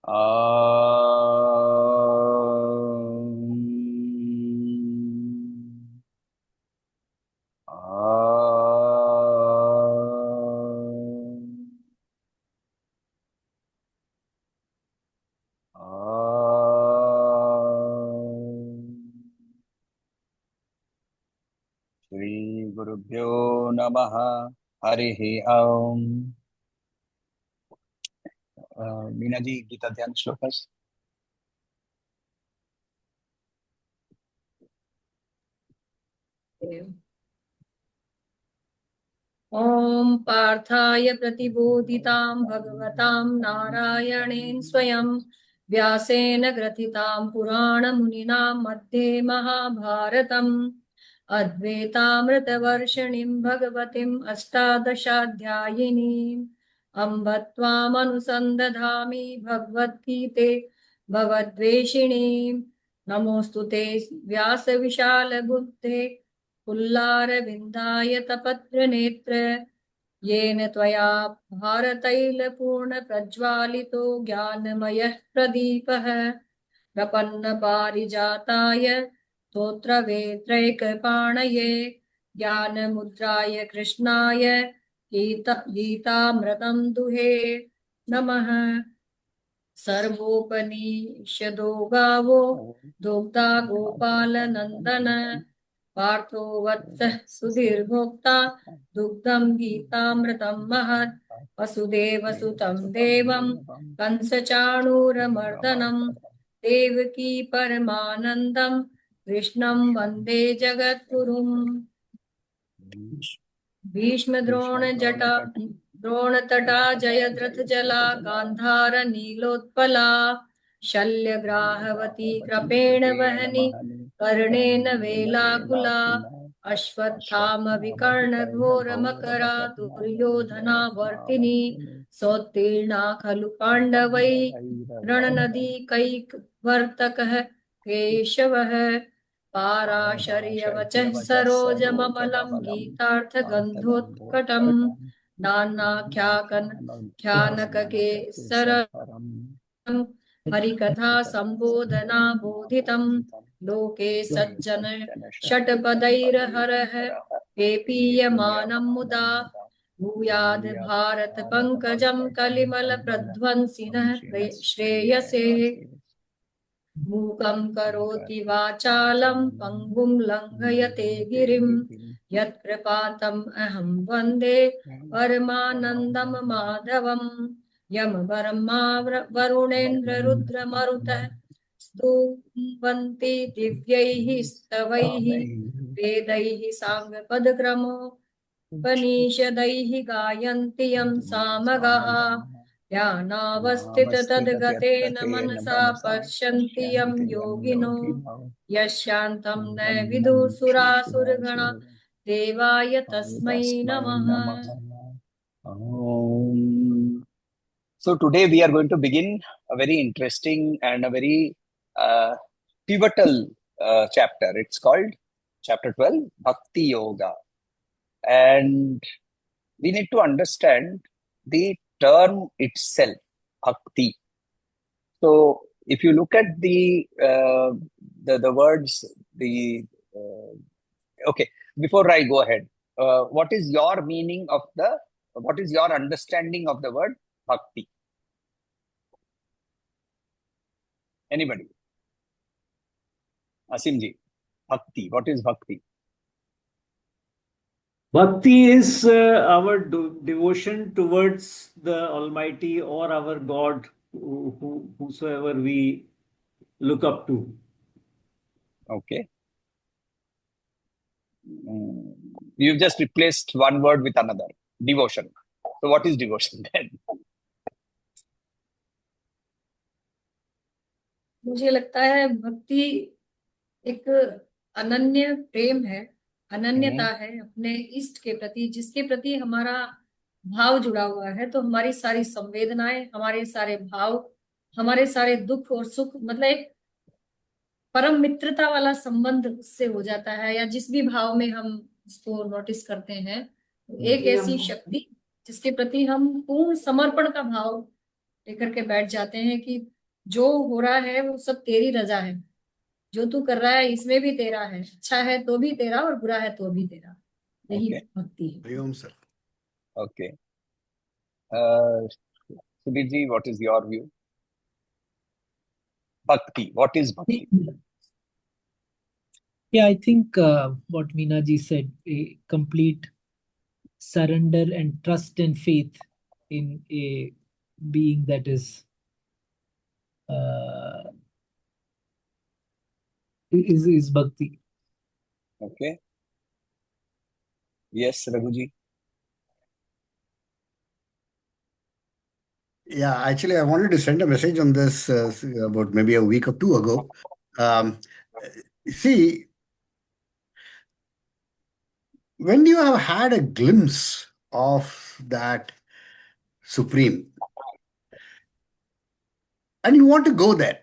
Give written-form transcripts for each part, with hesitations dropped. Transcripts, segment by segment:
श्री गुरुभ्यो नमः। हरिः ओम। मीना जी, गीता ध्यान श्लोकस। ॐ पार्थाय प्रतिबोधितां भगवतां नारायणेन स्वयं व्यासेन ग्रथितां पुराणमुनिना मध्ये महाभारतम् अद्वैतामृतवर्षिणीं भगवतीम् अष्टादशाध्यायिनीम् अम्ब त्वामनुसन्दधामि भगवद्गीते भवद्वेषिणीम् नमोऽस्तु ते व्यासविशालबुद्धे पुल्लारविन्दाय तपत्रनेत्र येन त्वया भारतैलपूर्णप्रज्वालितो ज्ञानमयः प्रदीपः प्रपन्नपारिजाताय स्तोत्रवेत्रैकपाणये ज्ञानमुद्राय कृष्णाय गीतामृतं दुहे नमः। सर्वोपनिषदो गावो दुग्धा गोपालनन्दन पार्थो वत्सः सुधीर्भोक्ता दुग्धं गीतामृतं महत् वसुदेवसुतं देवं कंसचाणूरमर्दनं देवकी परमानन्दं कृष्णं वन्दे जगद्गुरुम्। द्रोणतटा जयद्रथजला गान्धार नीलोत्पला शल्यग्राहवती कृपेण वहनी कर्णेन वेलाकुला अश्वत्थाम विकर्ण घोर मकरा दुर्योधनावर्तिनी सोत्तीर्णा खलु पाण्डवै रणनदी कैकवर्तकः केशवः पाराशर्यवचः सरोजममलं गीतार्थगन्धोत्कटम् नानाख्यानककेसरम् हरिकथा सम्बोधना बोधितम् लोके सज्जन षट्पदैर्हरः पेपीयमानं मुदा भूयाद् भारत पंकजं कलिमल प्रध्वंसिनः श्रेयसे मूकं करोति वाचालं पङ्गुं लङ्घयते गिरिं यत्कृपातम् अहं वन्दे परमानन्दं माधवम् यम ब्रह्मा वरुणेन्द्र रुद्रमरुतः स्तुवन्ति दिव्यैः स्तवैः वेदैः साङ्गपदक्रमोपनिषदैः गायन्ति यं सामगाः ध्यानावस्थिततद्गतेन मनसा पश्यन्ति यं योगिनो यशान्तं न विदुसुरासुरगणा देवाय तस्मै नमः। So today we are going to begin a very interesting and a very pivotal chapter. It's called chapter 12, Bhakti Yoga. And we need to understand the term itself, Bhakti. So if you look at the words, okay, before I go ahead, what is your understanding of the word Bhakti? Anybody? Asim ji, Bhakti. What is Bhakti? Bhakti is our devotion towards the Almighty or our God, whosoever we look up to. Okay. You've just replaced one word with another. Devotion. So what is devotion then? मुझे लगता है भक्ति एक अनन्य प्रेम है, अनन्यता है अपने इष्ट के प्रति, जिसके प्रति हमारा भाव जुड़ा हुआ है। तो हमारी सारी संवेदनाएं, हमारे सारे भाव, हमारे सारे दुख और सुख, मतलब एक परम मित्रता वाला संबंध उससे हो जाता है। या जिस भी भाव में हम उसको नोटिस करते हैं, एक ऐसी शक्ति जिसके प्रति हम पूर्ण समर्पण का भाव लेकर के बैठ जाते हैं कि जो हो रहा है वो सब तेरी रजा है, जो तू कर रहा है इसमें भी तेरा है, अच्छा है तो भी तेरा और बुरा है तो भी तेरा। यही Okay. भक्ति है। Hariom sir. Okay. Sudhir ji, what is your view? Bhakti. What is bhakti? Yeah, I think what Meena ji said, a complete surrender and trust and faith in a being that uh, is bhakti. Okay. Yes, Raghuji. Yeah, actually, I wanted to send a message on this about maybe a week or two ago. Um, see, when you have had a glimpse of that Supreme and you want to go there,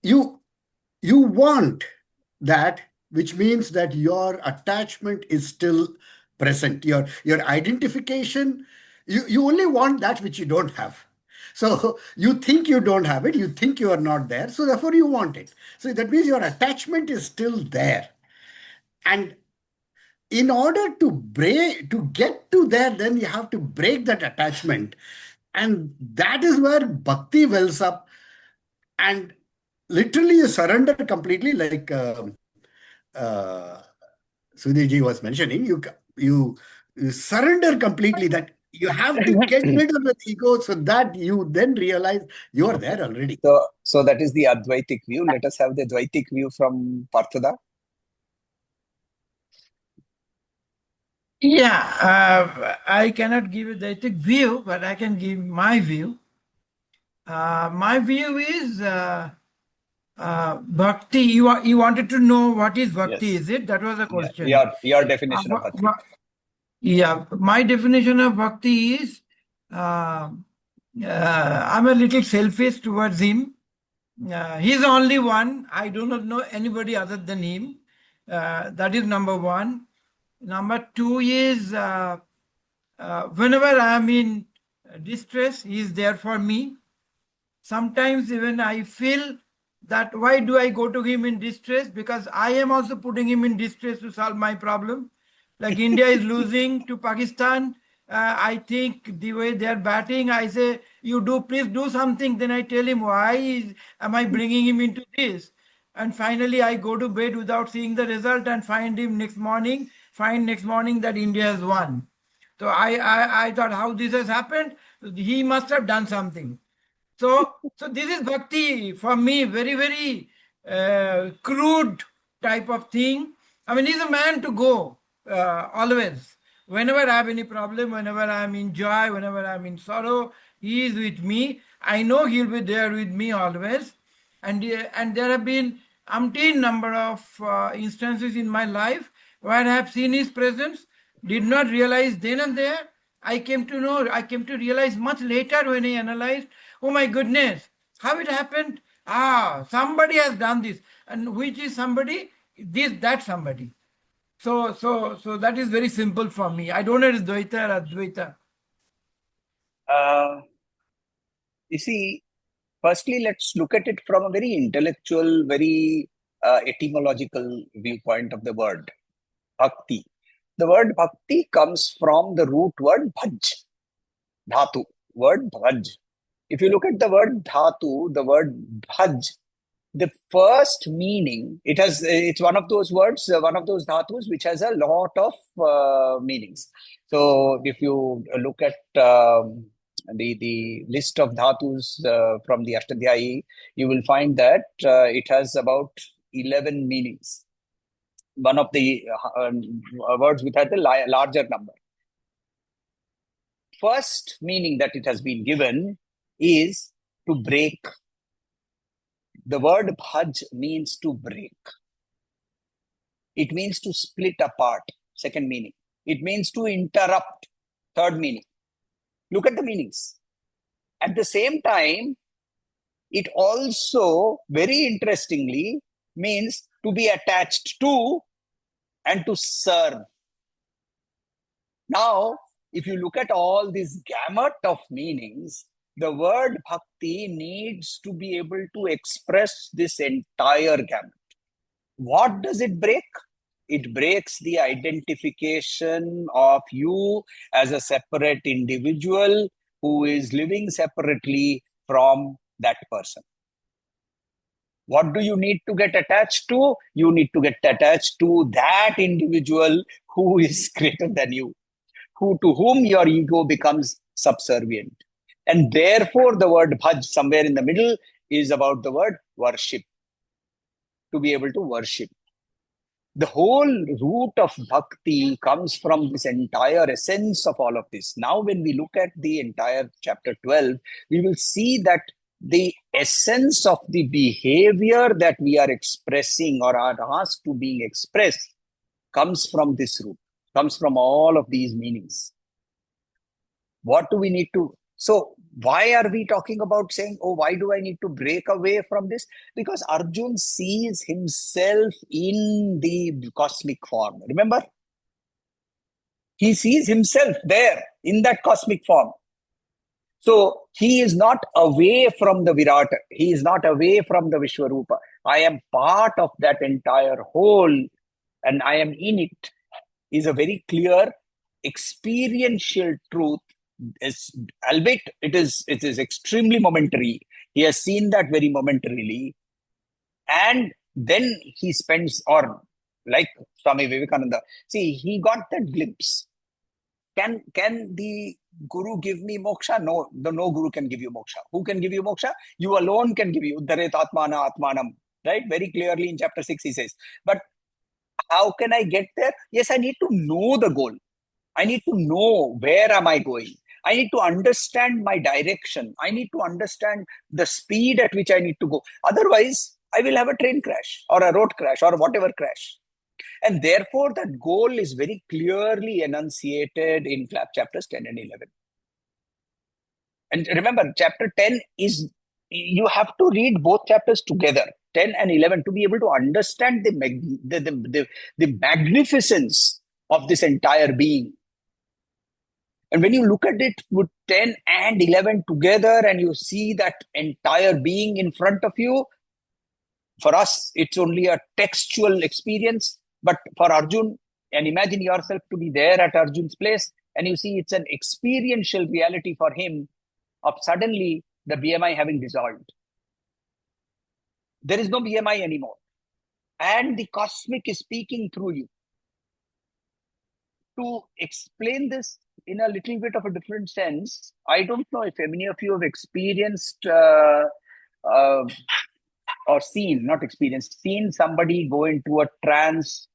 you you want that, which means that your attachment is still present. Your identification, you only want that which you don't have. So you think you don't have it, you think you are not there, so therefore you want it. So that means your attachment is still there. And in order to get to there, then you have to break that attachment. And that is where bhakti wells up, and literally you surrender completely, like uh, Sudhirji was mentioning. You surrender completely, that you have to get rid of the ego, so that you then realize you are Okay. there already. So that is the Advaitic view. Let us have the Dvaitic view from Parthada. Yeah, I cannot give a Daitic view, but I can give my view. My view is bhakti. You wanted to know what is bhakti, Yes. is it? That was the Yeah. question. Your definition of bhakti. Yeah, my definition of bhakti is I'm a little selfish towards him. He's the only one. I do not know anybody other than him. That is number one. Number two is whenever I am in distress, he is there for me. Sometimes even I feel that why do I go to him in distress? Because I am also putting him in distress to solve my problem. Like India is losing to Pakistan. I think the way they are batting, I say, please do something. Then I tell him, am I bringing him into this? And finally, I go to bed without seeing the result and find next morning that India has won. So I thought how this has happened. He must have done something. So this is bhakti for me, very, very crude type of thing. I mean, he's a man to go always. Whenever I have any problem, whenever I'm in joy, whenever I'm in sorrow, he is with me. I know he'll be there with me always. And there have been umpteen number of instances in my life where I have seen his presence, did not realize then and there. I came to realize much later when I analyzed, oh my goodness, how it happened? Somebody has done this. And which is somebody? That somebody. So that is very simple for me. I don't know if it's Dvaita or Advaita. You see, firstly, let's look at it from a very intellectual, very etymological viewpoint of the word bhakti. The word bhakti comes from the root word bhaj, dhatu, word bhaj. If you look at the word dhatu, the word bhaj, the first meaning, it's one of those words, one of those dhatus which has a lot of meanings. So if you look at the list of dhatus from the Ashtadhyayi, you will find that it has about 11 meanings. One of the words which has the larger number. First meaning that it has been given is to break. The word bhaj means to break. It means to split apart. Second meaning. It means to interrupt. Third meaning. Look at the meanings. At the same time, it also, very interestingly, means to be attached to and to serve. Now, if you look at all this gamut of meanings, The word bhakti needs to be able to express this entire gamut. What does it break? It breaks the identification of you as a separate individual who is living separately from that person. What do you need to get attached to? You need to get attached to that individual who is greater than you, to whom your ego becomes subservient. And therefore, the word bhaj, somewhere in the middle, is about the word worship, to be able to worship. The whole root of bhakti comes from this entire essence of all of this. Now, when we look at the entire chapter 12, we will see that the essence of the behavior that we are expressing or are asked to being expressed comes from this root, comes from all of these meanings. What do we need to... So why are we talking about saying, oh, why do I need to break away from this? Because Arjuna sees himself in the cosmic form. Remember? He sees himself there in that cosmic form. So he is not away from the Virat. He is not away from the Vishwarupa. I am part of that entire whole and I am in it. Is a very clear experiential truth. Albeit it is extremely momentary. He has seen that very momentarily, and then he spends, or like Swami Vivekananda, see, he got that glimpse. Can the Guru give me moksha? No, no Guru can give you moksha. Who can give you moksha? You alone can give you. Uddaret atmana atmanam. Right? Very clearly in chapter 6 he says. But how can I get there? Yes, I need to know the goal. I need to know where am I going. I need to understand my direction. I need to understand the speed at which I need to go. Otherwise, I will have a train crash or a road crash or whatever crash. And therefore, that goal is very clearly enunciated in chapters 10 and 11. And remember, chapter 10 is, you have to read both chapters together, 10 and 11, to be able to understand the magnificence of this entire being. And when you look at it with 10 and 11 together and you see that entire being in front of you, for us, it's only a textual experience. But for Arjuna, and imagine yourself to be there at Arjuna's place and you see it's an experiential reality for him of suddenly the BMI having dissolved. There is no BMI anymore. And the cosmic is speaking through you. To explain this in a little bit of a different sense, I don't know if any of you have experienced or seen somebody go into a trance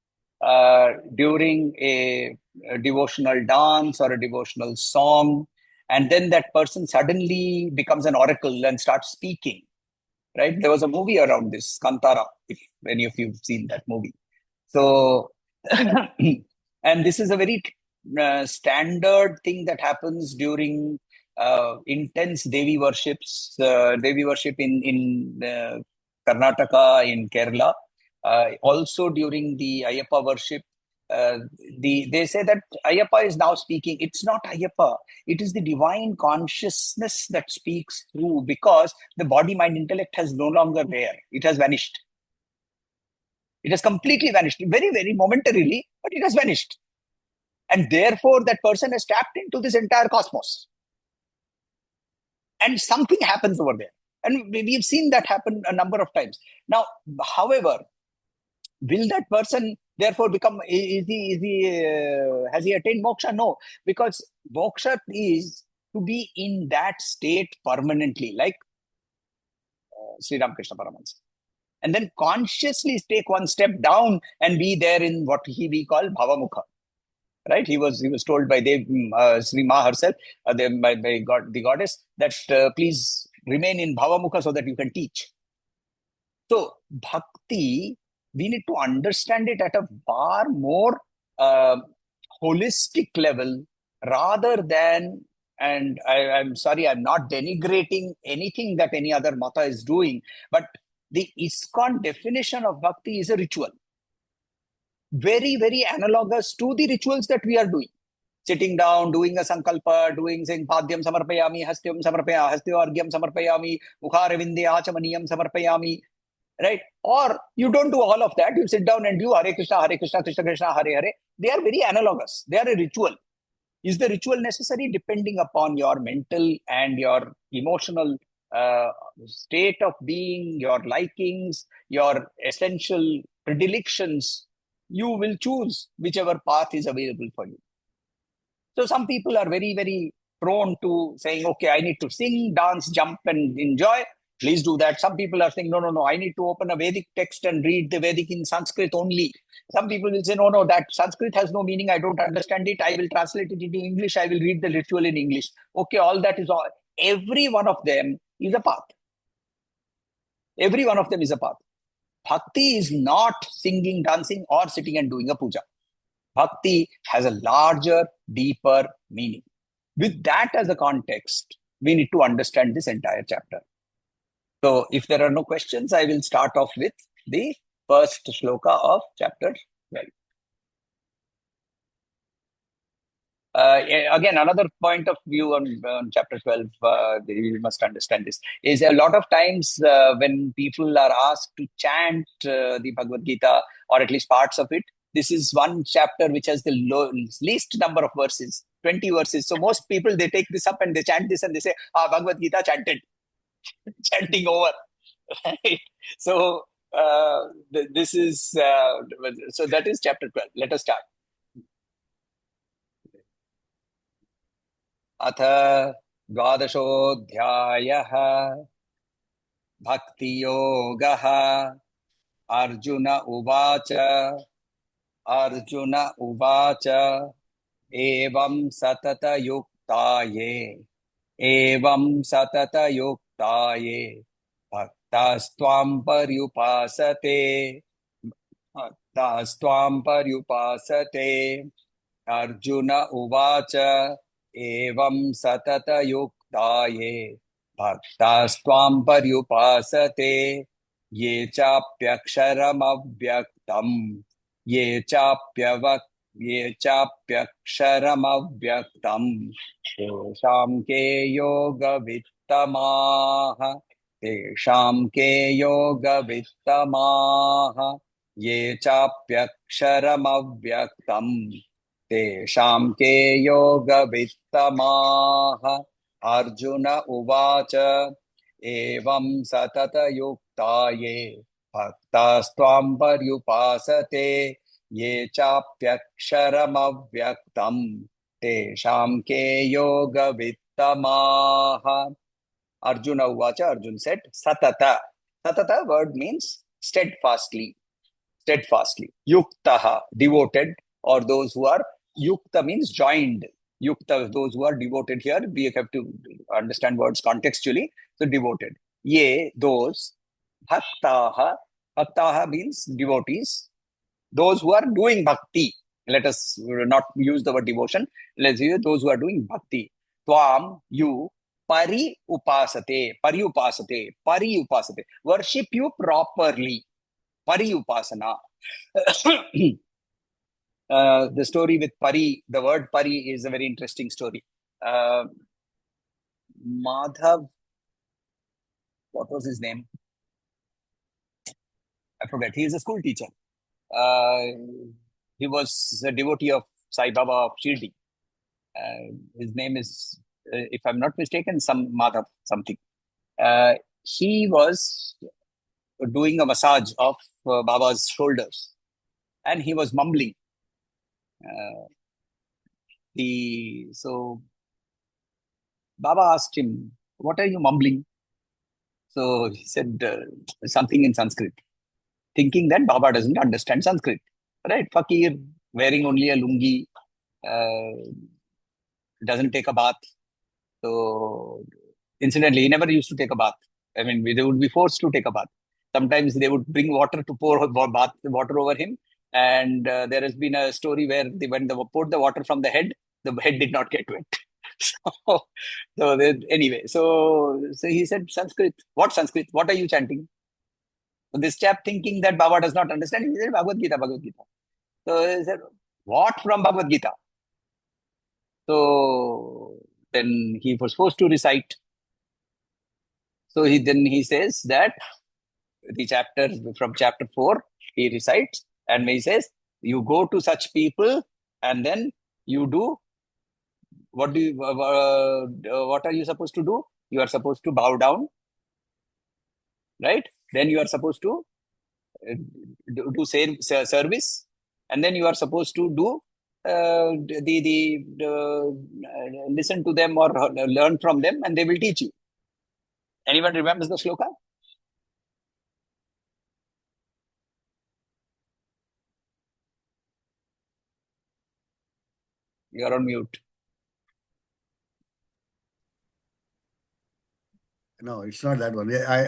during a devotional dance or a devotional song, and then that person suddenly becomes an oracle and starts speaking. Right? There was a movie around this, Kantara, if any of you have seen that movie. So, and this is a very standard thing that happens during intense Devi worships, Devi worship in Karnataka, in Kerala. Also during the Ayyappa worship, they say that Ayyappa is now speaking. It's not Ayyappa. It is the divine consciousness that speaks through, because the body, mind, intellect has no longer there. It has vanished. It has completely vanished, very, very momentarily, but it has vanished. And therefore, that person has tapped into this entire cosmos. And something happens over there. And we've seen that happen a number of times. Now, however, will that person therefore become, has he attained moksha? No, because moksha is to be in that state permanently, like Sri Ramakrishna Paramahansa. And then consciously take one step down and be there in what we call Bhavamukha. Right? He was told by Sri Ma herself, by God, the goddess, that please remain in Bhavamukha so that you can teach. So bhakti, we need to understand it at a far more holistic level, rather than, and I'm sorry, I'm not denigrating anything that any other mata is doing, but the ISKCON definition of bhakti is a ritual. Very, very analogous to the rituals that we are doing. sitting down, doing a sankalpa, saying Padyam samarpayami, Hastyam samarpayami, Hastyo argyam samarpayami, Mukharavinde achamaniyam samarpayami, right? Or you don't do all of that. You sit down and do Hare Krishna, Krishna Krishna, Hare Hare. They are very analogous. They are a ritual. Is the ritual necessary? Depending upon your mental and your emotional state of being, your likings, your essential predilections, you will choose whichever path is available for you. So some people are very, very prone to saying, okay, I need to sing, dance, jump, and enjoy. Please do that. Some people are saying, no, I need to open a Vedic text and read the Vedic in Sanskrit only. Some people will say, no, that Sanskrit has no meaning. I don't understand it. I will translate it into English. I will read the ritual in English. Okay, all that is all. Every one of them is a path. Every one of them is a path. Bhakti is not singing, dancing, or sitting and doing a puja. Bhakti has a larger, deeper meaning. With that as a context, we need to understand this entire chapter. So if there are no questions, I will start off with the first shloka of chapter 12. Again, another point of view on chapter 12, you must understand this, is a lot of times when people are asked to chant the Bhagavad Gita, or at least parts of it, this is one chapter which has the least number of verses, 20 verses. So most people, they take this up and they chant this and they say, Bhagavad Gita chanted, chanting over. Right? So this is, so that is chapter 12. Let us start. अथ द्वादशोऽध्यायः भक्तियोगः अर्जुन उवाच एवं सततयुक्ताये भक्तास्त्वां पर्युपासते अर्जुन उवाच एवं सततयुक्ताये भक्तास्त्वां पर्युपासते ये चाप्यक्षरमव्यक्तं तेषां के योगवित्तमाः ये चाप्यक्षरमव्यक्तं तेषां के योगवित्तमाः अर्जुन उवाच एवं सततयुक्ताये भक्तास्त्वां पर्युपासते ये चाप्यक्षरमव्यक्तं तेषां के योगवित्तमाः. Arjuna uvacha, Arjun said, satata. Satata word means steadfastly. Yuktaha, devoted, or those who are, yukta means joined. Yukta, those who are devoted here, we have to understand words contextually. So devoted. Ye, those, bhaktaha means devotees. Those who are doing bhakti. Let us not use the word devotion. Let's use those who are doing bhakti. Tvam, you, pari upasate. Worship you properly. Pari upasana. The story with Pari, the word Pari is a very interesting story. Madhav, what was his name? I forget. He is a school teacher. He was a devotee of Sai Baba of Shirdi. His name is, if I'm not mistaken, some Madhav something. He was doing a massage of Baba's shoulders, and he was mumbling. So Baba asked him, "What are you mumbling?" So he said something in Sanskrit, thinking that Baba doesn't understand Sanskrit. Right? Fakir, wearing only a lungi, doesn't take a bath. So incidentally, he never used to take a bath. I mean, they would be forced to take a bath. Sometimes they would bring water to pour water over him. And there has been a story where when they poured the water from the head did not get wet. Anyway, so he said, Sanskrit. What Sanskrit? What are you chanting? So this chap, thinking that Baba does not understand, he said, Bhagavad Gita. So he said, what from Bhagavad Gita? So then he was forced to recite. So he says that the chapter from chapter 4, he recites, and he says, you go to such people and then you do what are you supposed to do? You are supposed to bow down, right? Then you are supposed to do service, and then you are supposed to do listen to them or learn from them, and they will teach you. Anyone remembers the shloka? You are on mute. No, it's not that one. I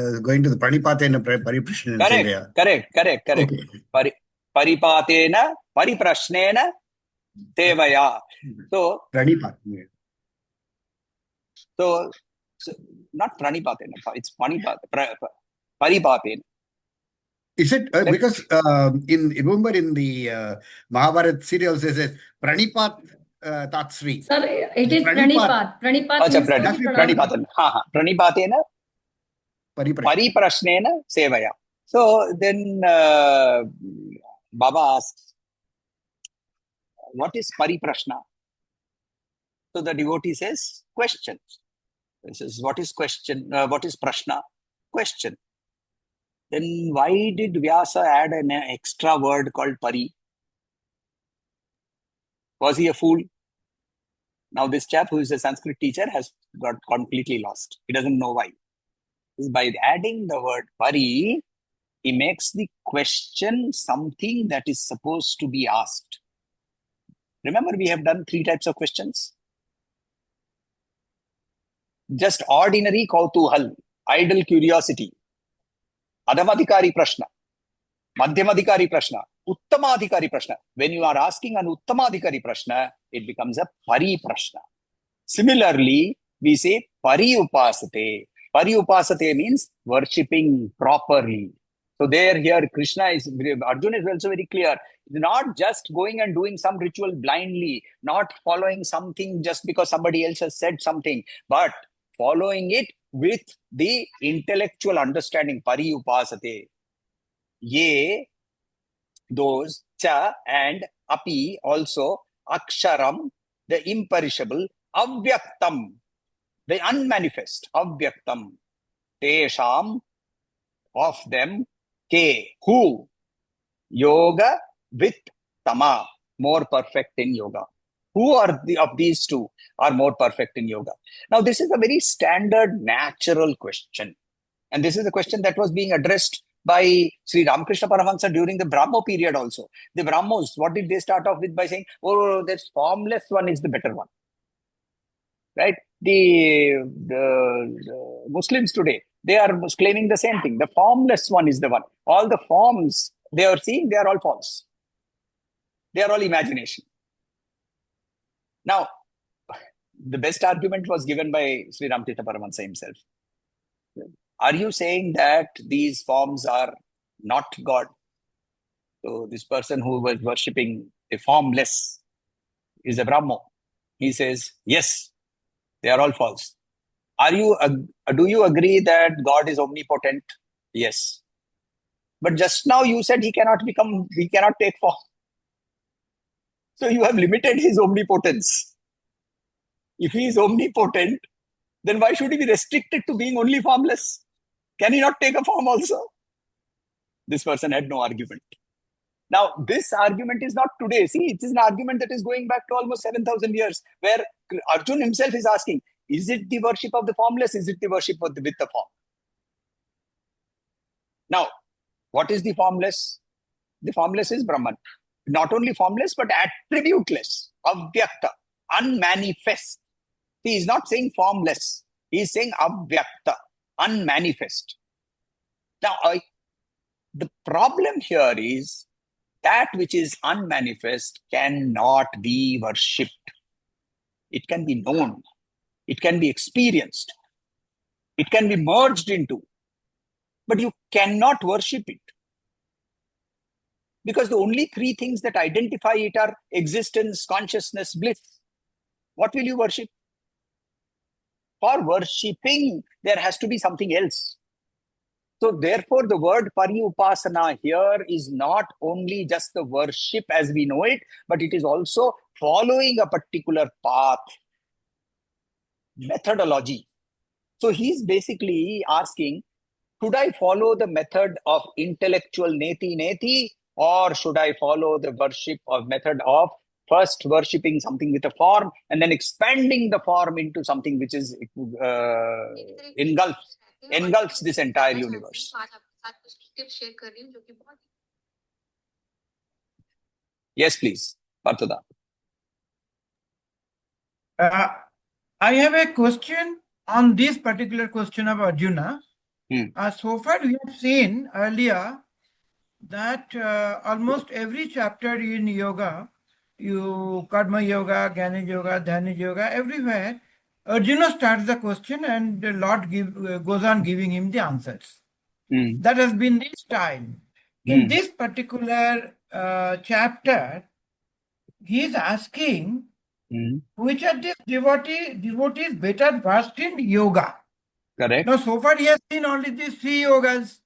was going to the Pranipatena Pariprashna and Sanjaya. Correct. Okay. Paripatena pariprashnena sevaya. So Pranipat. So not pranipatena, it's paripatena. Is it because remember in the Mahabharata serials they says Pranipat Tatsri. Sir, it is Pranipat. Pranipat Acha, means to be pronounced. pranipatena. Pranipatena pariprashnena sevaya. So then Baba asks, what is pariprashna? So the devotee says, question. He says, what is question? What is prashna? Question. Then why did Vyasa add an extra word called pari? Was he a fool? Now this chap who is a Sanskrit teacher has got completely lost. He doesn't know why. By adding the word pari, he makes the question something that is supposed to be asked. Remember, we have done 3 types of questions. Just ordinary kautuhal, idle curiosity. Adhamadhikari prashna, madhyamadhikari prashna, uttamadhikari prashna. When you are asking an uttamadhikari prashna, it becomes a pari prashna. Similarly, we say pari upasate. Pari upasate means worshipping properly. So here Arjuna is also very clear. Not just going and doing some ritual blindly, not following something just because somebody else has said something, but following it with the intellectual understanding. Pari upasate. Ye, those, cha and api also, aksharam, the imperishable, avyaktam, the unmanifest, avyaktam, tesham, of them, ke, who, yoga with tama, more perfect in yoga. Who of these two are more perfect in yoga? Now, this is a very standard, natural question. And this is a question that was being addressed by Sri Ramakrishna Paramahansa during the Brahmo period also. The Brahmos, what did they start off with by saying? Oh, this formless one is the better one. Right? The Muslims today, they are claiming the same thing. The formless one is the one. All the forms they are seeing, they are all false. They are all imagination. Now, the best argument was given by Sri Ramakrishna Paramahansa himself. Are you saying that these forms are not God? So this person who was worshipping a formless is a Brahmo. He says, yes, they are all false. Do you agree that God is omnipotent? Yes. But just now you said he cannot take form. So you have limited his omnipotence. If he is omnipotent, then why should he be restricted to being only formless? Can he not take a form also? This person had no argument. Now, this argument is not today. See, it is an argument that is going back to almost 7,000 years, where Arjuna himself is asking, is it the worship of the formless? Is it the worship with the form? Now, what is the formless? The formless is Brahman. Not only formless, but attributeless, avyakta, unmanifest. He is not saying formless. He is saying avyakta, unmanifest. Now, the problem here is that which is unmanifest cannot be worshipped. It can be known. It can be experienced. It can be merged into. But you cannot worship it. Because the only 3 things that identify it are existence, consciousness, bliss. What will you worship? For worshipping, there has to be something else. So therefore, the word pariupasana here is not only just the worship as we know it, but it is also following a particular path, methodology. So he's basically asking, should I follow the method of intellectual neti, or should I follow the worship or method of first worshipping something with a form and then expanding the form into something which is engulfs this entire universe? Yes, please, Parthuda. I have a question on this particular question of Arjuna. So far, we have seen earlier that almost every chapter in yoga, karma yoga, jnana yoga, dhyana yoga, everywhere, Arjuna starts the question and the Lord goes on giving him the answers. That has been the style. In this particular chapter, he is asking which are these devotees better versed in yoga. Correct. Now, so far he has seen only these three yogas.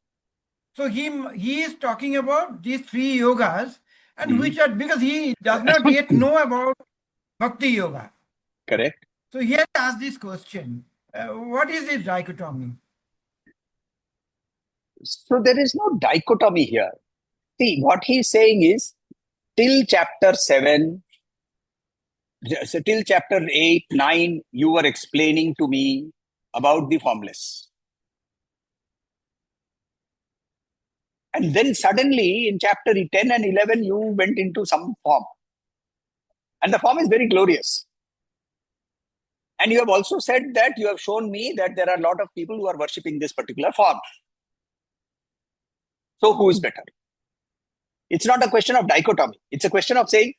So he is talking about these three yogas, and which are, because he does not yet know about bhakti yoga. Correct. So he has asked this question. What is this dichotomy? So there is no dichotomy here. See, what he's saying is, till chapter 7, so till chapter 8, 9, you were explaining to me about the formless. And then suddenly in chapter 10 and 11, you went into some form. And the form is very glorious. And you have also said that you have shown me that there are a lot of people who are worshipping this particular form. So who is better? It's not a question of dichotomy. It's a question of saying,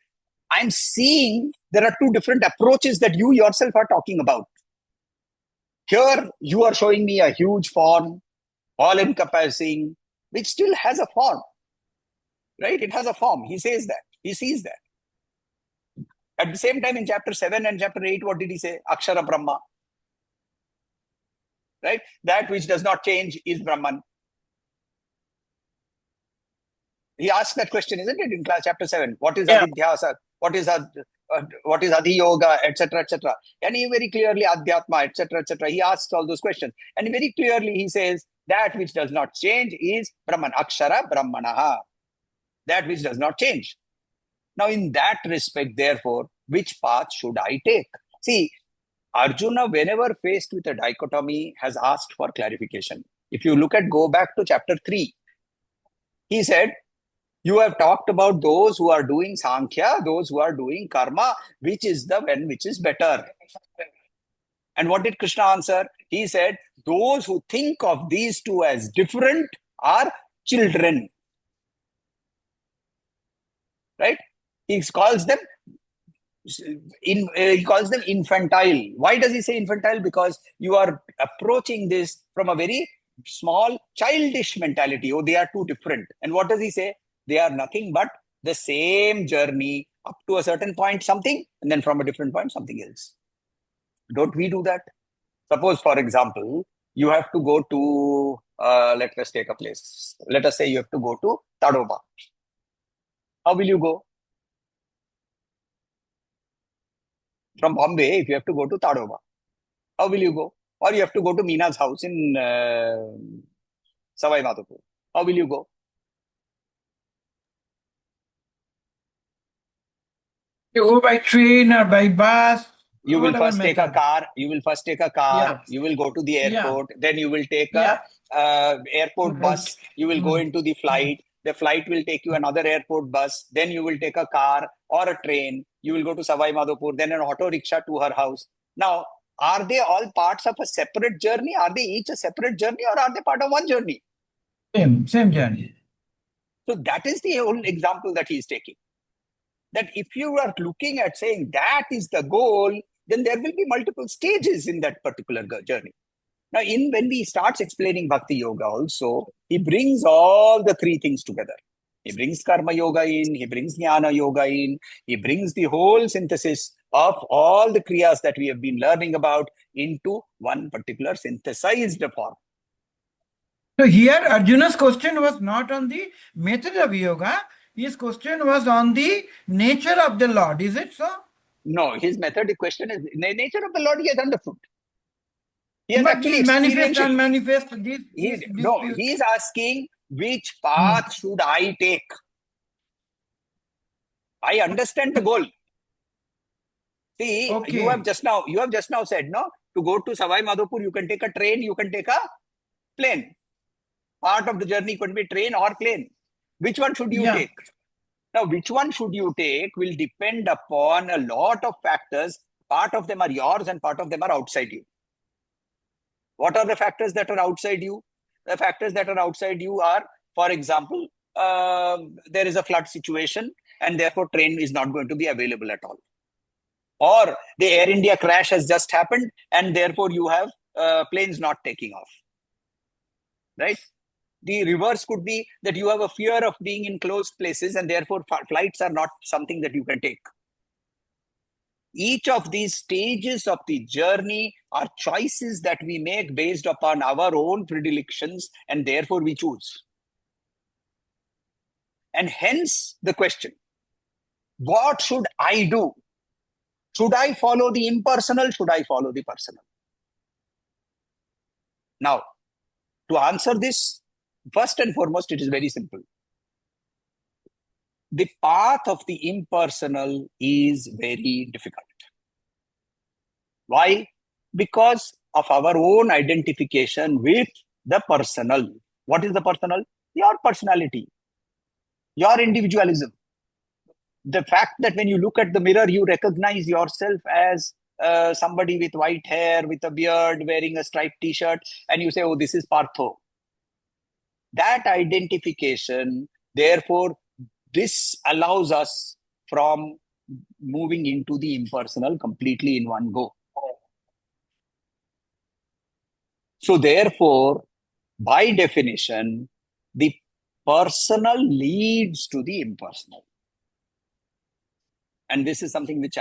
I'm seeing there are two different approaches that you yourself are talking about. Here, you are showing me a huge form, all encompassing, which still has a form. Right? It has a form. He says that. He sees that. At the same time, in chapter 7 and chapter 8, what did he say? Akshara Brahma. Right? That which does not change is Brahman. He asked that question, isn't it, in class chapter 7? What is Adidhyasa? What is Adhiyoga, etc., etc. And he very clearly, Adhyatma, etc., etc. He asks all those questions. And very clearly he says, that which does not change is Brahman. Akshara Brahmanaha. That which does not change. Now, in that respect, therefore, which path should I take? See, Arjuna, whenever faced with a dichotomy, has asked for clarification. If you go back to chapter 3, he said, you have talked about those who are doing Sankhya, those who are doing Karma, which is better. And what did Krishna answer? He said, those who think of these two as different are children. Right? He calls them infantile. Why does he say infantile? Because you are approaching this from a very small, childish mentality. Oh, they are too different. And what does he say? They are nothing but the same journey up to a certain point, something, and then from a different point, something else. Don't we do that? Suppose, for example, you have to go to, let us take a place. Let us say you have to go to Tadoba. How will you go? From Bombay, if you have to go to Tadoba, how will you go? Or you have to go to Meena's house in Savai Madhopur. How will you go? You go by train or by bus. You will first take a car. Yeah. You will go to the airport. Yeah. Then you will take a airport bus. You will go into the flight. The flight will take you another airport bus. Then you will take a car or a train. You will go to Savai Madhopur. Then an auto rickshaw to her house. Now, are they all parts of a separate journey? Are they each a separate journey, or are they part of one journey? Same journey. So that is the whole example that he is taking. That if you are looking at saying that is the goal, then there will be multiple stages in that particular journey. Now, when he starts explaining Bhakti Yoga also, he brings all the three things together. He brings Karma Yoga in, he brings Jnana Yoga in, he brings the whole synthesis of all the kriyas that we have been learning about into one particular synthesized form. So here Arjuna's question was not on the method of yoga. His question was on the nature of the Lord. Is it so? No, his method, the question is, the nature of the Lord he has understood. He has But actually these manifest, experientially. unmanifest, these No, disputes. he is asking, which path should I take? I understand the goal. See, Okay. you have just now said, no, to go to Savai Madhopur, you can take a train, you can take a plane. Part of the journey could be train or plane. Which one should you take? Now, which one should you take will depend upon a lot of factors. Part of them are yours and part of them are outside you. What are the factors that are outside you? The factors that are outside you are, for example, there is a flood situation and therefore train is not going to be available at all. Or the Air India crash has just happened and therefore you have planes not taking off. Right? The reverse could be that you have a fear of being in closed places and therefore flights are not something that you can take. Each of these stages of the journey are choices that we make based upon our own predilections and therefore we choose. And hence the question, what should I do? Should I follow the impersonal? Should I follow the personal? Now, to answer this, first and foremost, it is very simple. The path of the impersonal is very difficult. Why? Because of our own identification with the personal. What is the personal? Your personality, your individualism. The fact that when you look at the mirror, you recognize yourself as somebody with white hair, with a beard, wearing a striped t-shirt, and you say, oh, this is Partho. That identification, therefore, this allows us from moving into the impersonal completely in one go. So therefore, by definition, the personal leads to the impersonal. And this is something which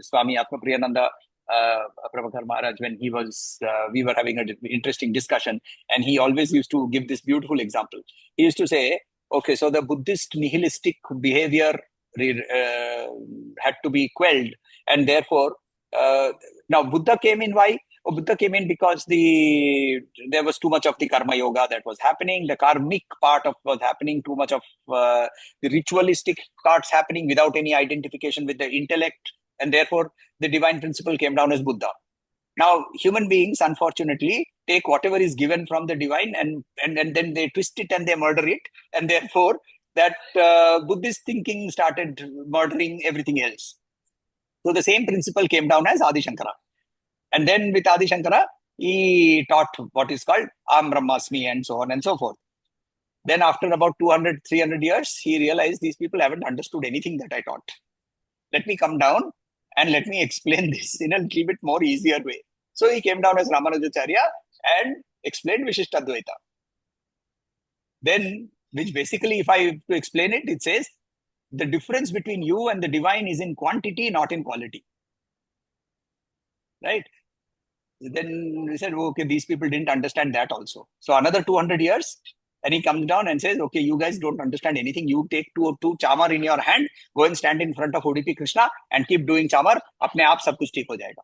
Swami Atmapriyananda Prabhakar Maharaj, when he was, we were having an interesting discussion, and he always used to give this beautiful example. He used to say, okay, so the Buddhist nihilistic behavior had to be quelled, and therefore, now Buddha came in. Why? Buddha came in because there was too much of the karma yoga that was happening, the karmic part of was happening, too much of the ritualistic parts happening without any identification with the intellect, and therefore the divine principle came down as Buddha. Now, human beings, unfortunately, take whatever is given from the divine and then they twist it and they murder it, and therefore that Buddhist thinking started murdering everything else. So the same principle came down as Adi Shankara. And then with Adi Shankara, he taught what is called Am Brahmasmi and so on and so forth. Then after about 200, 300 years, he realized these people haven't understood anything that I taught. Let me come down and let me explain this in a little bit more easier way. So he came down as Ramanujacharya and explained Vishishtadvaita. Then, which basically, if I have to explain it, it says, the difference between you and the divine is in quantity, not in quality. Right? Then we said, okay, these people didn't understand that also. So another 200 years, and he comes down and says, okay, you guys don't understand anything. You take two chamar in your hand, go and stand in front of Udupi Krishna and keep doing chamar. Apne aap sab kuch theek ho jayega.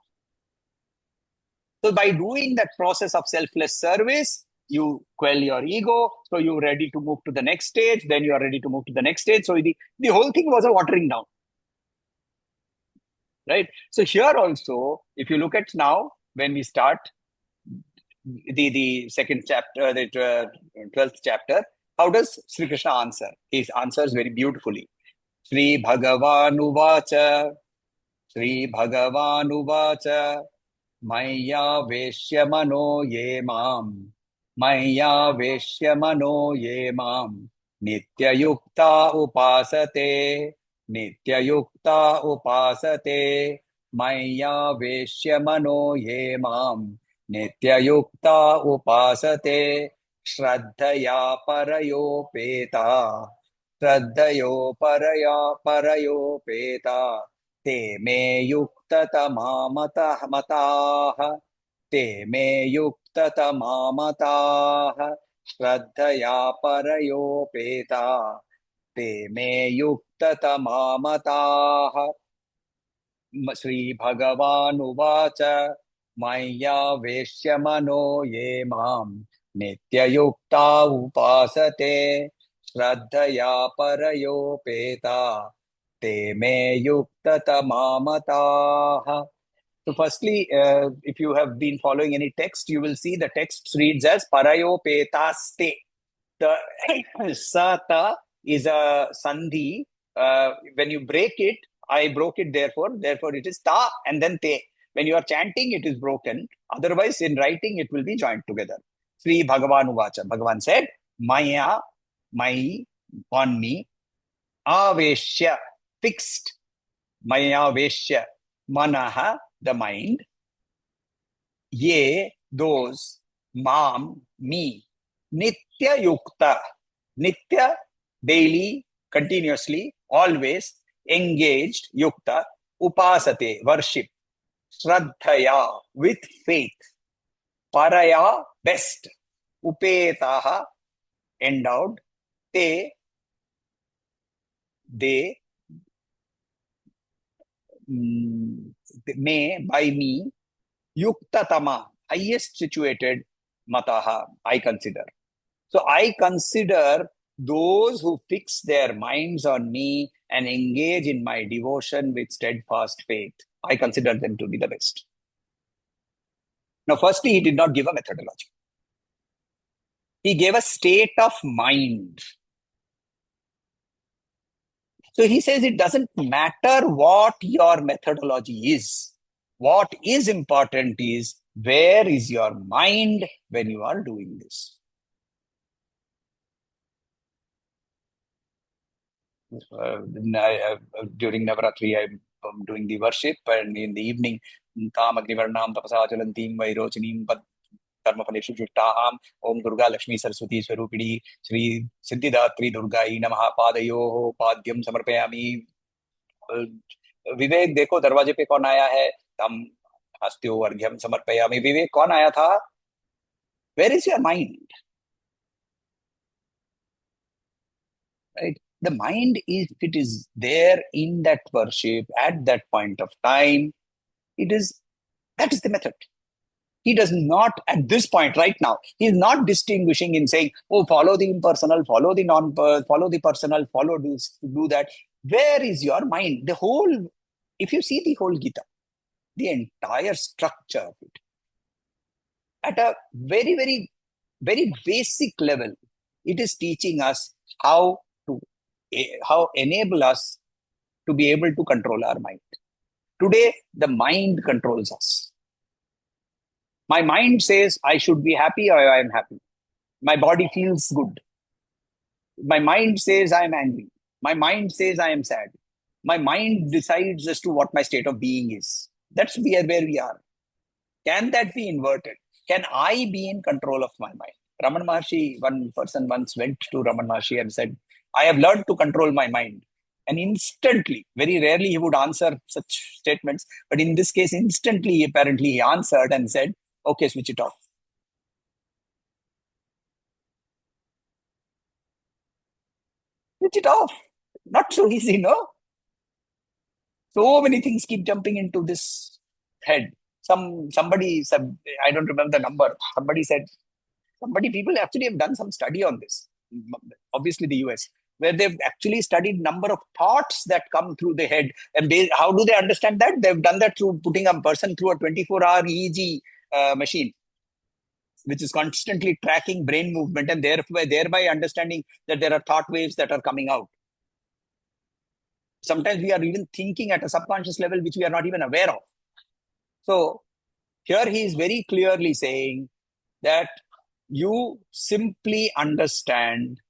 So by doing that process of selfless service, you quell your ego. So you're ready to move to the next stage. Then you are ready to move to the next stage. So the whole thing was a watering down. Right? So here also, if you look at now, when we start the second chapter, the 12th chapter, how does Sri Krishna answer? He answers very beautifully. Sri Bhagavan Uvacha, Sri Bhagavan Uvacha, Maya Veshya Mano Ye Mam, Maya Veshya Mano Ye Mam, Nitya Yukta Upasate, Nitya Yukta Upasate, Maya Veshya Mano Ye Mam, Nitya Yukta Upasate, Shraddhaya Parayopeta, Shraddhayo Parayopeta, te me yuktata mataah, te me yuktata mataah, shraddhaya parayopeta, te me yuktata mataah. Sri Bhagavan Uvacha Maya Veshya Mano Ye Mam Nitya Yukta Upasate Shraddhaya Parayopeta Te Me Yukta Tamamataha. So firstly, if you have been following any text, you will see the text reads as Parayopetaste. The Sata is a sandhi. When you break it, I broke it, therefore it is ta and then te. When you are chanting, it is broken. Otherwise, in writing, it will be joined together. Sri Bhagavan Uvacha. Bhagavan said, Maya, my, on me, aveshya, fixed, Maya veshya, manaha, the mind, ye, those, mam, me, nitya yukta, nitya, daily, continuously, always, engaged, yukta, upasate, worship, shraddhaya, with faith, paraya, best, upetaha, endowed, te, they, may, by me, yuktatama, highest situated, mataha, I consider. So I consider those who fix their minds on me and engage in my devotion with steadfast faith. I consider them to be the best. Now, firstly, he did not give a methodology. He gave a state of mind. So he says it doesn't matter what your methodology is. What is important is where is your mind when you are doing this. During Navaratri, I'm doing the worship, and in the evening, Tam Agnivarnam Tapasa Chalantim Vairochinim Pad Karmapaleshu Juttaham Om Durga Lakshmi Saraswati Swarupidi Shri Siddhidatri Durgai Namaha Padayo Padyam Samarpayami. विवेक देखो दरवाजे पे कौन आया है, तम हस्त्यो अर्घ्यम समर्पयामि. विवेक कौन आया था? Where is your mind? Right? The mind, if it is there in that worship at that point of time, that is the method. He does not, at this point right now, he is not distinguishing in saying, oh, follow the impersonal, follow the follow the personal, follow this, do that. Where is your mind? If you see the whole Gita, the entire structure of it, at a very, very, very basic level, it is teaching us how enable us to be able to control our mind. Today, the mind controls us. My mind says I should be happy or I am happy. My body feels good. My mind says I am angry. My mind says I am sad. My mind decides as to what my state of being is. That's where we are. Can that be inverted? Can I be in control of my mind? Raman Maharshi, one person once went to Raman Maharshi and said, I have learned to control my mind. And instantly, very rarely he would answer such statements, but in this case, instantly, apparently, he answered and said, okay, switch it off. Switch it off. Not so easy, no? So many things keep jumping into this head. Somebody said, I don't remember the number. People actually have done some study on this. Obviously, the US, where they've actually studied number of thoughts that come through the head. And how do they understand that? They've done that through putting a person through a 24-hour EEG machine, which is constantly tracking brain movement and thereby understanding that there are thought waves that are coming out. Sometimes we are even thinking at a subconscious level, which we are not even aware of. So here he is very clearly saying that you simply understand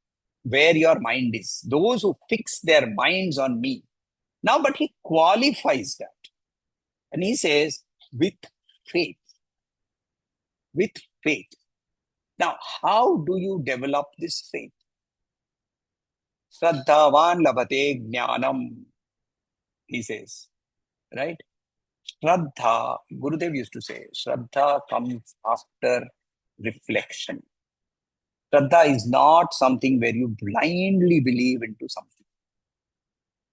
where your mind is. Those who fix their minds on me. Now, but he qualifies that. And he says, with faith. With faith. Now, how do you develop this faith? Shraddhavan labhate jnanam, he says. right? Shraddha, Gurudev used to say, Shraddha comes after reflection. Shraddha is not something where you blindly believe into something,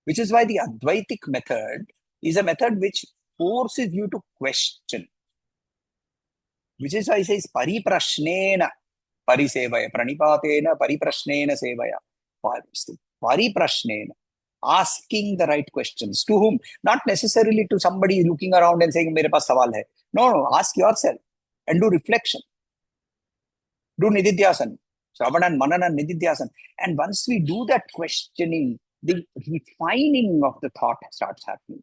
which is why the Advaitic method is a method which forces you to question, which is why it says pariprashnena parisevaya, pranipatena pariprashnena sevaya. Pariprashnena, asking the right questions. To whom? Not necessarily to somebody looking around and saying, mere paas sawal hai. No, ask yourself and do reflection. Do nididhyasan, Shravanam, Mananan, nididhyasan. And once we do that questioning, the refining of the thought starts happening.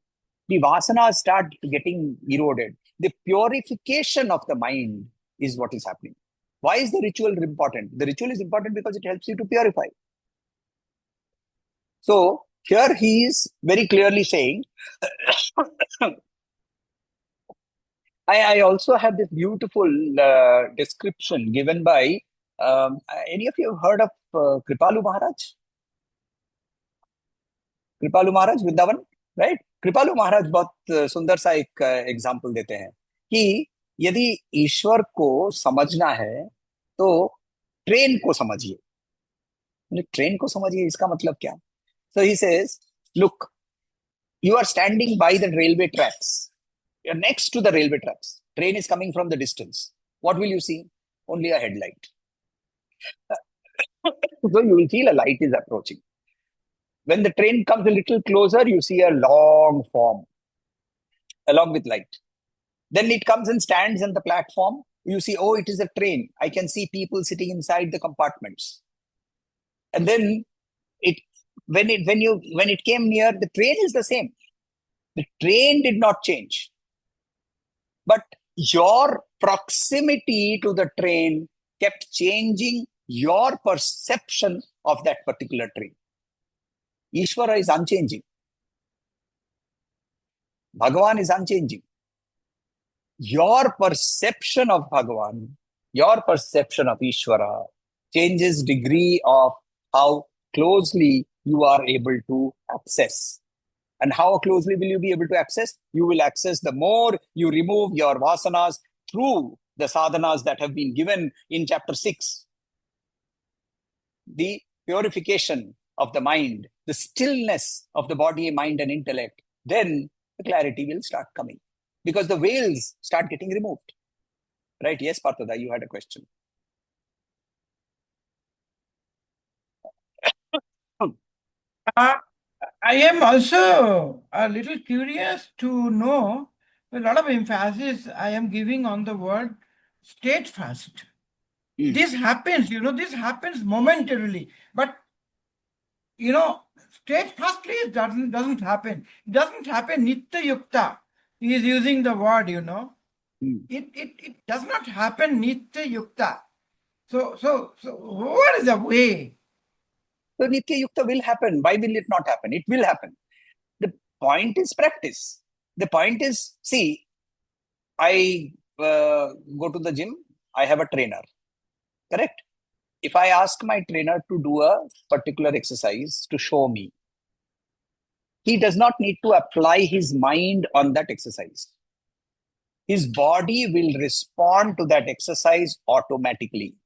The vasanas start getting eroded. The purification of the mind is what is happening. Why is the ritual important? The ritual is important because it helps you to purify. So here he is very clearly saying, I also have this beautiful description given by, any of you have heard of Kripalu Maharaj? कृपालु महाराज Vrindavan, right? कृपालु महाराज बहुत सुंदर सा एक example देते हैं कि यदि ईश्वर को समझना है तो ट्रेन को समझिए। ट्रेन को समझिए इसका मतलब क्या? So he says, look, you are standing by the railway tracks. You're next to the railway tracks. Train is coming from the distance. What will you see? Only a headlight. So you will feel a light is approaching. When the train comes a little closer, you see a long form along with light. Then it comes and stands on the platform. You see, oh, it is a train. I can see people sitting inside the compartments. And then when it came near, the train is the same. The train did not change. But your proximity to the train kept changing your perception of that particular train. Ishvara is unchanging. Bhagavan is unchanging. Your perception of Bhagavan, your perception of Ishvara changes degree of how closely you are able to access. And how closely will you be able to access? You will access the more you remove your vasanas through the sadhanas that have been given in chapter 6. The purification of the mind, the stillness of the body, mind, and intellect, then the clarity will start coming. Because the veils start getting removed. Right? Yes, Parthada, you had a question. I am also a little curious to know a lot of emphasis I am giving on the word steadfast. This happens, this happens momentarily, but steadfastly it doesn't happen. It doesn't happen nitya yukta. He is using the word, It does not happen nitya yukta. So what is the way? So Nitya Yukta will happen. Why will it not happen? It will happen. The point is practice. The point is, see, I go to the gym, I have a trainer, correct? If I ask my trainer to do a particular exercise to show me, he does not need to apply his mind on that exercise. His body will respond to that exercise automatically.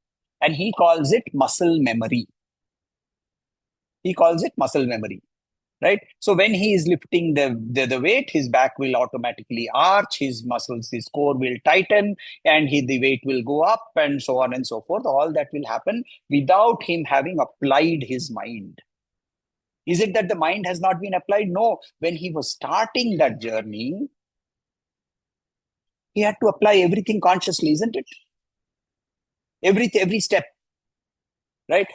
And he calls it muscle memory. Right? So when he is lifting the weight, his back will automatically arch, his muscles, his core will tighten, and the weight will go up, and so on and so forth. All that will happen without him having applied his mind. Is it that the mind has not been applied? No. When he was starting that journey, he had to apply everything consciously, isn't it? Every step, right?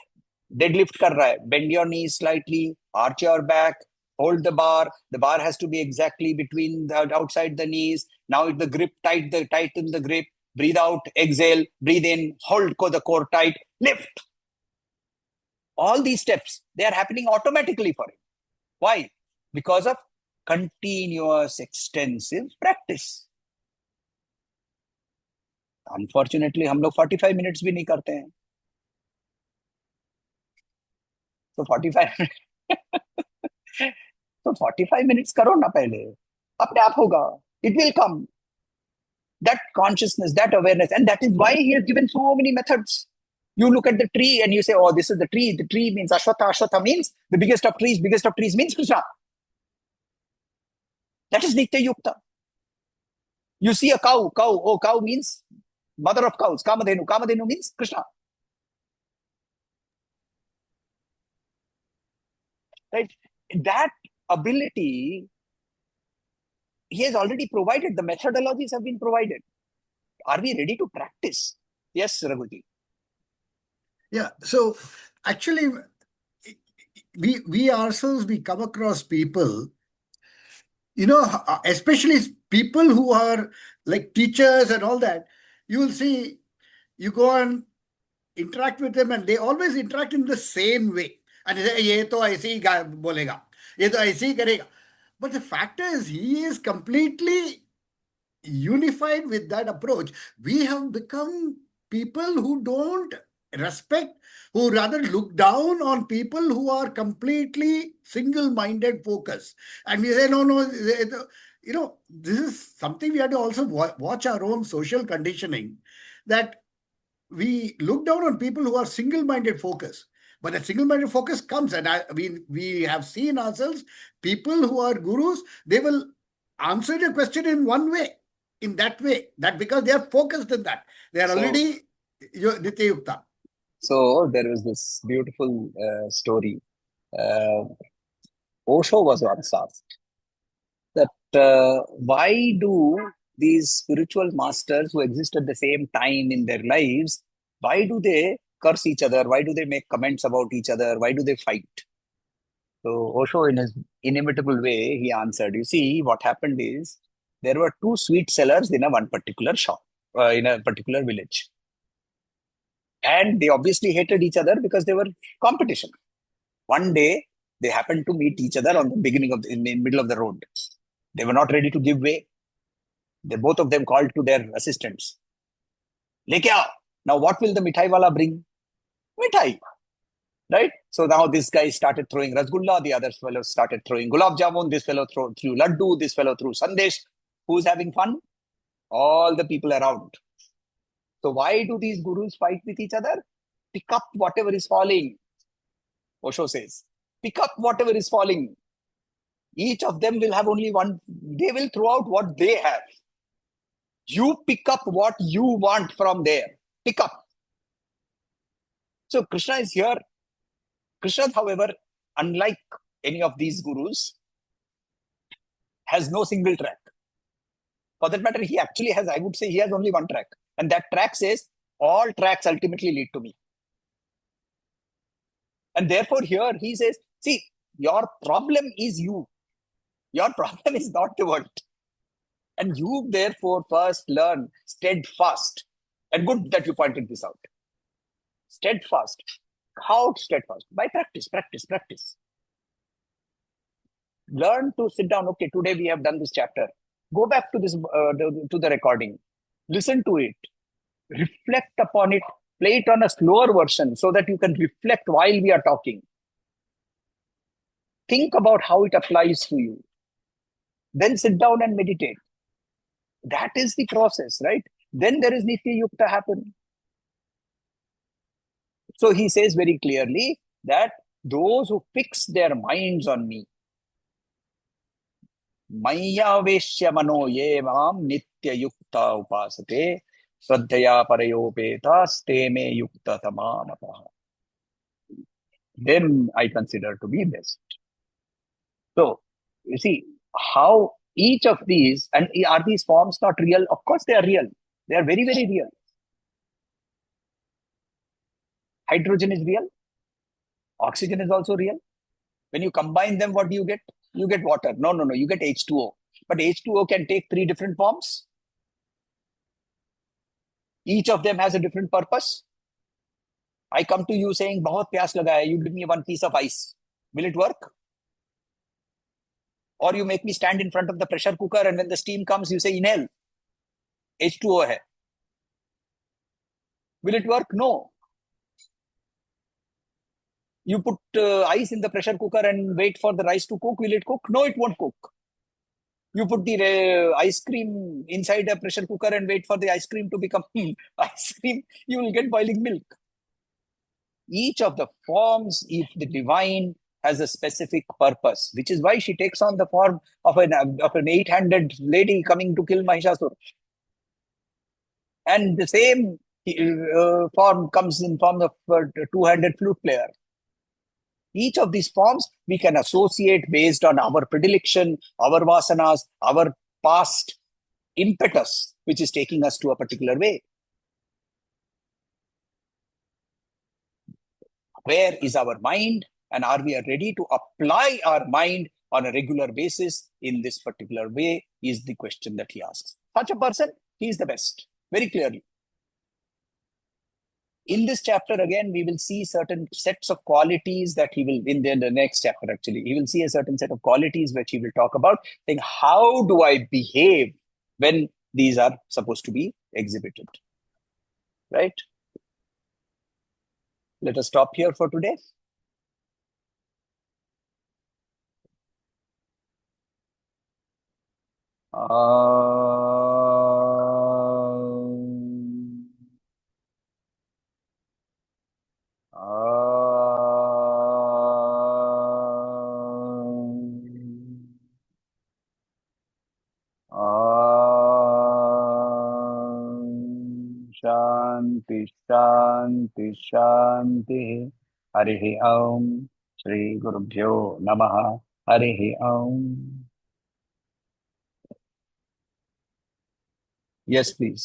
Deadlift kar raha hai, bend your knees slightly, arch your back, hold the bar. The bar has to be exactly between outside the knees. Now the grip tighten the grip. Breathe out, exhale, breathe in, hold the core tight, lift. All these steps, they are happening automatically for him. Why? Because of continuous extensive practice. Unfortunately, हम लोग 45 minutes भी नहीं करते हैं. So 45 minutes करो ना पहले. अपने आप होगा. It will come. That consciousness, that awareness, and that is why he has given so many methods. You look at the tree and you say, oh, this is the tree. The tree means Ashwatha. Ashwatha means the biggest of trees. Biggest of trees means Krishna. That is Nitya Yukta. You see a cow. Cow. Oh, cow means mother of cows. Kamadhenu. Kamadhenu means Krishna. Right? That ability, he has already provided. The methodologies have been provided. Are we ready to practice? Yes, Raghuji. Yeah. So actually, we ourselves, we come across people, especially people who are like teachers and all that. You will see, you go and interact with them, and they always interact in the same way. And they say, "ये तो ऐसे ही बोलेगा, ये तो ऐसे ही करेगा." But the fact is, he is completely unified with that approach. We have become people who don't respect, who rather look down on people who are completely single-minded focus. And we say, no, this is something we have to also watch our own social conditioning, that we look down on people who are single-minded focus. But that single-minded focus comes, and we have seen ourselves, people who are gurus, they will answer the question in one way, in that way, that because they are focused in that. They are already Nitya Yukta. So there was this beautiful story. Osho was once asked that why do these spiritual masters who exist at the same time in their lives, why do they curse each other? Why do they make comments about each other? Why do they fight? So Osho, in his inimitable way, he answered, you see, what happened is there were two sweet sellers in one particular shop, in a particular village. And they obviously hated each other because they were competition. One day, they happened to meet each other on the in the middle of the road. They were not ready to give way. Both of them called to their assistants. Leke aao. Now, what will the mithai wala bring? Mithai. Right? So now this guy started throwing rasgulla, the other fellow started throwing gulab jamun, this fellow threw laddu, this fellow threw sandesh. Who's having fun? All the people around. So why do these gurus fight with each other? Pick up whatever is falling. Osho says, pick up whatever is falling. Each of them will have only one. They will throw out what they have. You pick up what you want from there. Pick up. So Krishna is here. Krishna, however, unlike any of these gurus, has no single track. For that matter, he actually has, I would say, he has only one track. And that track says, all tracks ultimately lead to me. And therefore here he says, see, your problem is you. Your problem is not the world. And you therefore first learn steadfast. And good that you pointed this out. Steadfast. How steadfast? By practice. Learn to sit down. Okay, today we have done this chapter. Go back to this to the recording. Listen to it. Reflect upon it. Play it on a slower version so that you can reflect while we are talking. Think about how it applies to you. Then sit down and meditate. That is the process, right? Then there is Nitya Yukta happen. So he says very clearly that those who fix their minds on me, Maya Veshya Mano Ye Mam Nitya Yukta Upasate Sraddhaya Parayopeta Steme Yukta Tamamataha. Then I consider to be best. So, you see, how each of these, and are these forms not real? Of course they are real. They are very, very real. Hydrogen is real. Oxygen is also real. When you combine them, what do you get? You get water. No, you get H2O. But H2O can take 3 different forms. Each of them has a different purpose. I come to you saying, "Bahut pyas laga hai, you give me one piece of ice." Will it work? Or you make me stand in front of the pressure cooker and when the steam comes, you say, "Inhale." H2O hai. Will it work? No. You put ice in the pressure cooker and wait for the rice to cook. Will it cook? No, it won't cook. You put the ice cream inside a pressure cooker and wait for the ice cream to become ice cream, you will get boiling milk. Each of the forms, if the divine has a specific purpose, which is why she takes on the form of an 800 lady coming to kill Mahishasura. And the same form comes in form of 200 flute player. Each of these forms we can associate based on our predilection, our vasanas, our past impetus, which is taking us to a particular way. Where is our mind, and are we ready to apply our mind on a regular basis in this particular way, is the question that he asks. Such a person, he is the best, very clearly. In this chapter, again, we will see certain sets of qualities that he will, in the next chapter actually, he will see a certain set of qualities which he will talk about, saying, how do I behave when these are supposed to be exhibited? Right? Let us stop here for today. Shanti, Shanti, Shanti. Harihi Om. Shri Gurubhyo Namaha. Harihi Om. Yes, please.